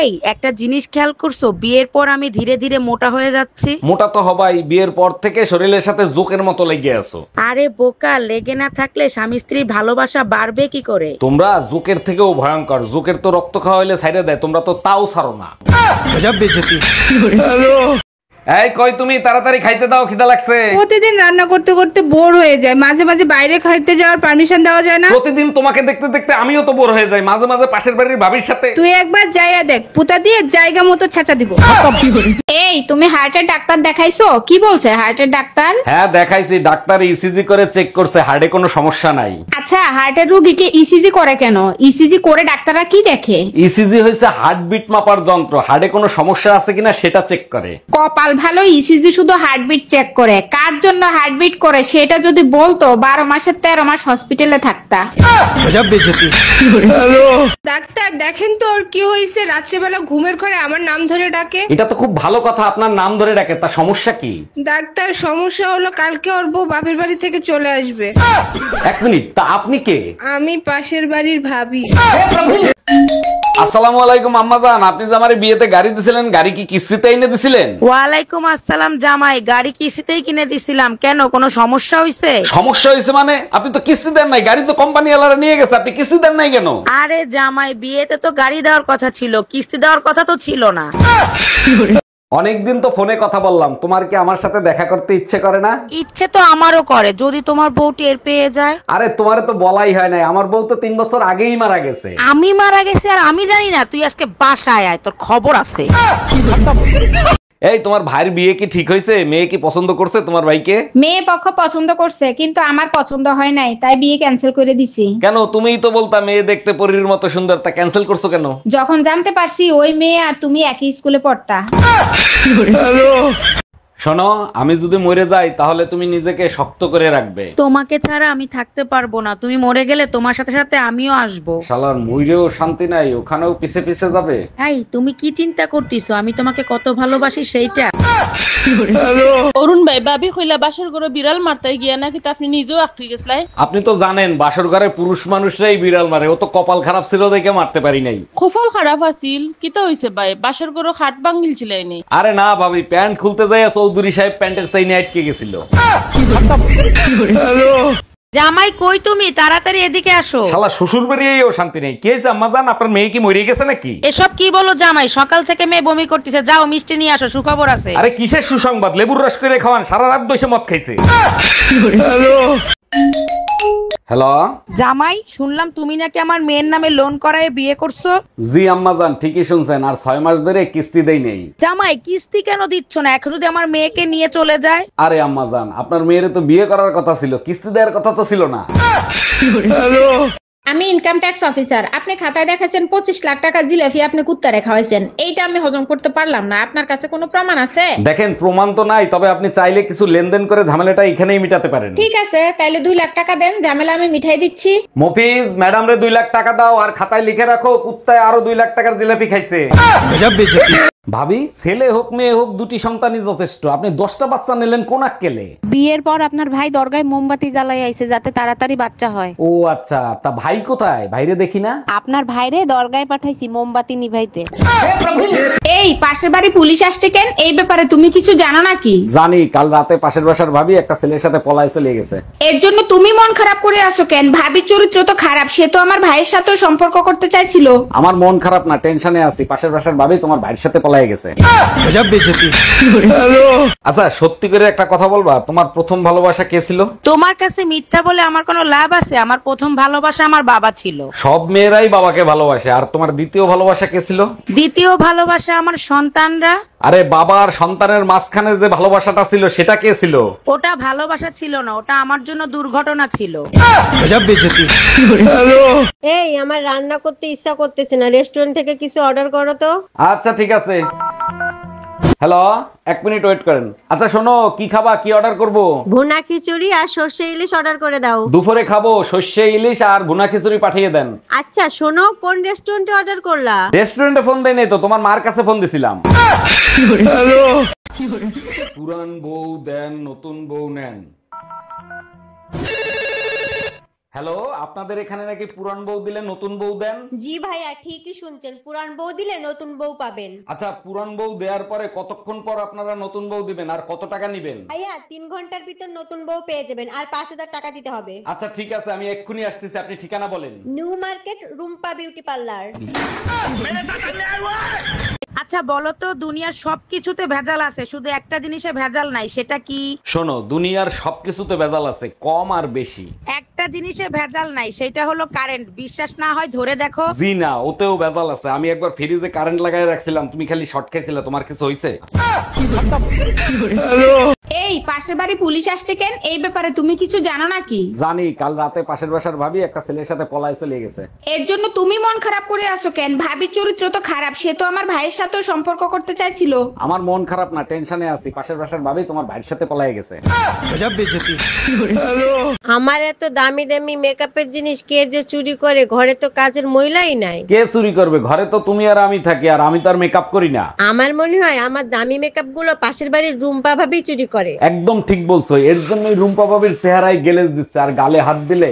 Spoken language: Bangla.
এই একটা জিনিস খেয়াল করছো, বিয়ের পর আমি ধীরে ধীরে মোটা হয়ে যাচ্ছি। মোটা তো হবাই, বিয়ের পর থেকে শরীরের সাথে জোকের মতো লেগে আছো। আরে বোকা, লেগে না থাকলে স্বামী স্ত্রীর ভালোবাসা বাড়বে কি করে? তোমরা জোকের থেকেও ভয়ঙ্কর। জোকের তো রক্ত খাওয়া হইলে ছাইড়ে দেয়, তোমরা তো তাও ছাড়ো না। এই কই তুমি, তাড়াতাড়ি খাইতে দাও, খিদা লাগছে। প্রতিদিন রান্না করতে করতে বোর হয়ে যায়, মাঝে মাঝে বাইরে খাইতে যাওয়ার পারমিশন দেওয়া যায় না? প্রতিদিন তোমাকে দেখতে দেখতে আমিও তো বোর হয়ে যাই, মাঝে মাঝে পাশের বাড়ির ভাবির সাথে। তুই একবার যাইয়া দেখ, পুতা দিয়ে জায়গা মতো ছাঁচা দিব। এই তুমি হার্টের ডাক্তার দেখাইছো? কি বলছে হার্টের ডাক্তার? হ্যাঁ দেখাইছি, ডাক্তার ইসিজি করে চেক করছে, হার্টে কোনো সমস্যা নাই। আচ্ছা, হার্টের রোগীকে ইসিজি করে কেন? ইসিজি করে ডাক্তাররা কি দেখে? ইসিজি হয়েছে হার্টবিট মাপার যন্ত্র, হার্টে কোনো সমস্যা আছে কিনা সেটা চেক করে। কপাল ভালো, ইসিজি শুধু হার্টবিট চেক করে। কার জন্য হার্টবিট করে সেটা যদি বলতো 12 মাসের 13 মাস হসপিটালে থাকতা। ডাক্তার দেখেন তো ওর কি হয়েছে, রাত্রেবেলা ঘুমের ঘরে আমার নাম ধরে ডাকে। এটা তো খুব ভালো কথা, আপনার নাম ধরে ডাকে, তা সমস্যা কি? ডাক্তার সমস্যা হলো কালকে ওর বউ বাপের বাড়ি থেকে চলে আসবে। এক মিনিট, তা আপনি কে? আমি পাশের বাড়ির ভাবি। আসসালামু আলাইকুম আম্মাজান, আপনি যে আমার বিয়েতে গাড়ি দিছিলেন, গাড়ি কি কিস্তিতে এনে দিছিলেন? ওয়ালাইকুম আসসালাম জামাই, গাড়ি কিস্তিতেই কিনে দিছিলাম। কেন, কোনো সমস্যা হয়েছে? সমস্যা হয়েছে মানে? আপনি তো কিস্তি দেন নাই, গাড়ি তো কোম্পানি ওয়ালারা নিয়ে গেছে, আপনি কিস্তি দেন নাই কেন? আরে জামাই, বিয়েতে তো গাড়ি দেওয়ার কথা ছিল, কিস্তি দেওয়ার কথা তো ছিল না। অনেকদিন তো ফোনে কথা বললাম, তোমার কি আমার সাথে দেখা করতে ইচ্ছে করে না? ইচ্ছে তো আমারও করে, যদি তোমার বউ টের পেয়ে যায়। আরে তোমারে তো বলাই হয় নাই, আমার বউ তো 3 বছর আগেই মারা গেছে। আমি মারা গেছি আর আমি জানি না? তুই আজকে বাসায় আয়, তোর খবর আছে। এই তোমার ভাইয়ের বিয়ে কি ঠিক হয়েছে? মেয়ে কি পছন্দ করছে তোমার ভাইকে? মেয়ে পক্ষ পছন্দ করছে, কিন্তু আমার পছন্দ হয় নাই, তাই বিয়ে ক্যান্সেল করে দিছি। কেন? তুমিই তো বলতা মেয়ে দেখতে পরীর মতো সুন্দর, তা ক্যান্সেল করছো কেন? যখন জানতে পারছি ওই মেয়ে আর তুমি একই স্কুলে পড়তা। শোনো, আমি যদি মরে যাই তাহলে তুমি নিজেকে শক্ত করে রাখবে। তোমাকে ছাড়া আমি থাকতে পারবো না, তুমি মরে গেলে তোমার সাথে সাথে আমিও আসবো। শালার মইরেও শান্তি নাই, ওখানেও পিছে পিছে যাবে। এই তুমি কি চিন্তা করতেছো, আমি তোমাকে কত ভালোবাসি সেইটা? অরুণ ভাই, ভাবি কইলা বাসর ঘরে বিড়াল মারতে গিয়া নাকি তা আপনি নিজেও আটকে গেছলাই। আপনি তো জানেন বাসর ঘরে পুরুষ মানুষরাই বিড়াল মারে, ও তো কপাল খারাপ ছিল দেখে মারতে পারি নাই। খোফল খারাপ আছিল, কিতা হইছে ভাই? বাসর ঘরে খাট ভাঙিল ছিলাইনি। আরে না ভাবি, প্যান্ট খুলতে যাই চৌধুরী সাহেব প্যান্টের চাইনে আটকে গেছিল। জামাই কই তুমি, তাড়াতাড়ি এদিকে আসো। শালা শ্বশুর বাড়িয়েও শান্তি নেই। কি হয়েছে আম্মাজান, আপনার মেয়ে কি মরে গেছে নাকি? এসব কি বলো জামাই, সকাল থেকে মেয়ে বমি করতেছে, যাও মিষ্টি নিয়ে আসো, সুখবর আছে। আরে কিসের সুসংবাদ? লেবুর রস করে খাওয়ান, সারা রাত বসে মদ খাইছে। হ্যালো জামাই, শুনলাম তুমি নাকি আমার মেয়ের নামে লোন করায় বিয়ে করছো। জি আম্মাজান, ঠিকই শুনছেন, আর 6 মাস ধরে কিস্তি দেই নেই। জামাই, কিস্তি কেন দিচ্ছ না? এখন যদি আমার মেয়েকে নিয়ে চলে যায়। আরে আম্মাজান, আপনার মেয়ের তো বিয়ে করার কথা ছিল, কিস্তি দেওয়ার কথা তো ছিল না। আমি ইনকাম ট্যাক্স অফিসার। আপনি খাতায় দেখাছেন 25 লাখ টাকা জিলাপি আপনি কুত্তারে খাওয়াইছেন, এইটা আমি হজম করতে পারলাম না। আপনার কাছে কোনো প্রমাণ আছে? দেখেন, প্রমাণ তো নাই, তবে আপনি চাইলে কিছু লেনদেন করে ঝামেলাটা এখানেই মিটাতে পারেন। ঠিক আছে, তাইলে 2 লাখ টাকা দেন, ঝামেলা আমি মিঠাই দিচ্ছি। মফিজ, ম্যাডাম রে 2 লাখ টাকা দাও, আর খাতায় লিখে রাখো কুত্তায় আরো 2 লাখ টাকার জিলাপি খাইছে। ভাবি, ছেলে হোক মেয়ে হোক, দুটি সন্তানই যথেষ্ট। আপনি 10টা বাচ্চা নিলেন কোন আক্কেলে? বিয়ের পর আপনার ভাই দরগায় মোমবাতি জ্বালাই আইছে যাতে তাড়াতাড়ি বাচ্চা হয়। ও আচ্ছা, তা ভাই কোথায়? ভাইরে দেখি না। আপনার ভাইরে দরগায় পাঠাইছি মোমবাতি নিভাইতে। এই পাশের বাড়ি পুলিশ আসছে কেন? এই ব্যাপারে তুমি কিছু জানো নাকি? জানি, কাল রাতে পাশের বাসার ভাবি একটা ছেলের সাথে পলায় চলে গেছে। এর জন্য তুমি মন খারাপ করে আসো কেন? ভাবির চরিত্র তো খারাপ, সে তো আমার ভাইয়ের সাথেও সম্পর্ক করতে চাইছিল। আমার মন খারাপ না, টেনশনে আছি। পাশের বাসার ভাবি তোমার ভাইয়ের সাথে পলায় গেছে। আচ্ছা, সত্যি করে একটা কথা বলবা, তোমার প্রথম ভালোবাসা কে ছিল? তোমার কাছে মিথ্যা বলে আমার কোনো লাভ আছে? আমার প্রথম ভালোবাসা আমার বাবা ছিল। সব মেয়েরাই বাবাকে ভালোবাসে। আর তোমার দ্বিতীয় ভালোবাসা কে ছিল? দ্বিতীয় ভালোবাসা আমার সন্তানরা। আরে বাবা আর সন্তানের মাঝখানে যে ভালোবাসাটা ছিল সেটা কে ছিল? ওটা ভালোবাসা ছিল না, ওটা আমার জন্য দুর্ঘটনা ছিল। এই আমার রান্না করতে ইচ্ছা করতেছে না, রেস্টুরেন্ট থেকে কিছু অর্ডার করো তো। আচ্ছা ঠিক আছে। হ্যালো, 1 মিনিট ওয়েট করেন। আচ্ছা শোনো, কি খাবা, কি অর্ডার করব? ভুনা খিচুড়ি আর সর্ষে ইলিশ অর্ডার করে দাও। দুপুরে খাবো সর্ষে ইলিশ আর ভুনা খিচুড়ি পাঠিয়ে দেন। আচ্ছা শোনো, কোন রেস্টুরেন্টে অর্ডার করলা? রেস্টুরেন্টে ফোন দেই নাই তো, তোমার মার কাছে ফোন দিছিলাম। পুরান বউ দেন, নতুন বউ নেন। হ্যালো, আপনাদের এখানে নাকি পুরান বউ দিলে নতুন বউ দেন? জি ভাইয়া ঠিকই শুনছেন, পুরান বউ দিলে নতুন বউ পাবেন। আচ্ছা, পুরান বউ দেওয়ার পরে কতক্ষণ পর আপনারা নতুন বউ দিবেন আর কত টাকা নিবেন? ভাইয়া 3 ঘন্টার ভিতর নতুন বউ পেয়ে যাবেন, আর 5000 টাকা দিতে হবে। আচ্ছা ঠিক আছে, আমি এক্ষুনি আসতেছি, আপনি ঠিকানা বলেন। New market, Rumpa beauty parlour. আচ্ছা বলো তো, দুনিয়ার সবকিছুতে ভেজাল আছে, শুধু একটা জিনিসে ভেজাল নাই, সেটা কি? শোনো, দুনিয়ার সবকিছুতে ভেজাল আছে, কম আর বেশি। একটা জিনিসে ভেজাল নাই, সেটা হলো কারেন্ট। বিশ্বাস না হয় ধরে দেখো। জি না, ওতেও ভেজাল আছে। আমি একবার ফ্রিজে কারেন্ট লাগাই রাখছিলাম, তুমি খালি শর্ট খাইছিলে, তোমার কিছু হইছে? এই পাশের বাড়ি পুলিশ আসছে কেন? এই ব্যাপারে তুমি কিছু জানো নাকি? জানি, কাল রাতে পাশের বাসার ভাবি একটা ছেলের সাথে পলায় চলে গেছে। এর জন্য তুমি মন খারাপ করে আসো কেন? ভাবির চরিত্র তো খারাপ, সে তো আমার ভাইয়ের সাথেও সম্পর্ক করতে চাইছিল। আমার মন খারাপ না, টেনশনে আছি। পাশের বাসার ভাবি তোমার ভাইয়ের সাথে পলায় গেছে। আমার এত দামি দামি মেকআপের জিনিস কে যে চুরি করে? ঘরে তো কাজের মহিলাই নাই। কে চুরি করবে? ঘরে তো তুমি আর আমি থাকি, আর আমি তো আর মেকআপ করি না। আমার মনে হয় আমার দামি মেকআপ গুলো পাশের বাড়ির রুম্পা ভাবি চুরি করে। একদম ঠিক বলছো, এর জন্যই রুম্পা বাবির চেহারায় গেলেজ দিচ্ছে, আর গালে হাত দিলে